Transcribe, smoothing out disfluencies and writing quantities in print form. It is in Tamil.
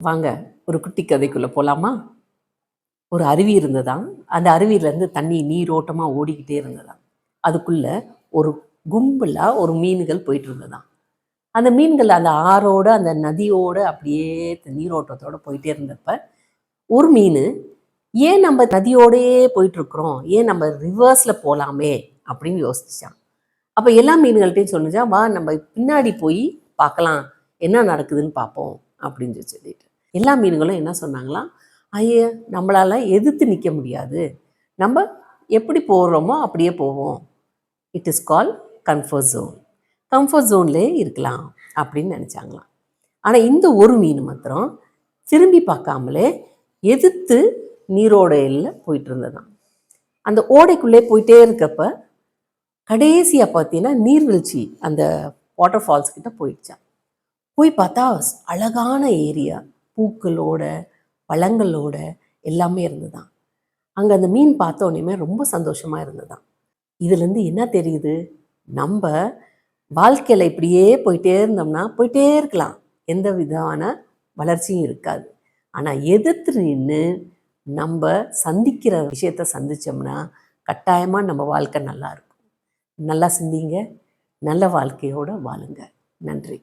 வாங்க ஒரு குட்டி கதைக்குள்ளே போகலாமா? ஒரு அருவி இருந்ததாம். அந்த அருவியிலேருந்து தண்ணி நீரோட்டமாக ஓடிக்கிட்டே இருந்ததாம். அதுக்குள்ள ஒரு கும்பலா ஒரு மீன்கள் போயிட்டு இருந்ததாம். அந்த மீன்கள் அந்த ஆறோட அந்த நதியோட அப்படியே நீரோட்டத்தோட போயிட்டே இருந்தப்ப ஒரு மீன், ஏன் நம்ம நதியோடையே போயிட்டு இருக்கிறோம், ஏன் நம்ம ரிவர்ஸில் போகலாமே அப்படின்னு யோசிச்சான். அப்போ எல்லா மீன்கள்ட்டையும் சொன்னிச்சான், வா நம்ம பின்னாடி போய் பார்க்கலாம், என்ன நடக்குதுன்னு பார்ப்போம் அப்படின்னு சொல்லிட்டு. எல்லா மீன்களும் என்ன சொன்னாங்களாம், ஐய நம்மளால எதிர்த்து நிற்க முடியாது, நம்ம எப்படி போகிறோமோ அப்படியே போவோம். It is call comfort zone. Comfort ஜோன்லேயே இருக்கலாம் அப்படின்னு நினச்சாங்களாம். ஆனால் இந்த ஒரு மீன் மாத்திரம் திரும்பி பார்க்காமலே எதிர்த்து நீரோடையில் போயிட்டு இருந்ததான். அந்த ஓடைக்குள்ளே போயிட்டே இருக்கப்ப கடைசியாக பார்த்தீங்கன்னா நீர்வீழ்ச்சி அந்த வாட்டர் ஃபால்ஸ் கிட்ட போயிடுச்சான். போய் பார்த்தா அழகான ஏரியா, பூக்களோட பழங்களோட எல்லாமே இருந்ததுதான். அங்கே அந்த மீன் பார்த்த உடனே ரொம்ப சந்தோஷமாக இருந்ததுதான். இதுலேருந்து என்ன தெரியுது, நம்ம வாழ்க்கையில் இப்படியே போயிட்டே இருந்தோம்னா போயிட்டே இருக்கலாம், எந்த விதமான வளர்ச்சியும் இருக்காது. ஆனால் எதிர்த்து நின்று நம்ம சந்திக்கிற விஷயத்த சந்தித்தோம்னா கட்டாயமாக நம்ம வாழ்க்கை நல்லா இருக்கும். நல்லா சிந்திங்க, நல்ல வாழ்க்கையோடு வாழுங்க. நன்றி.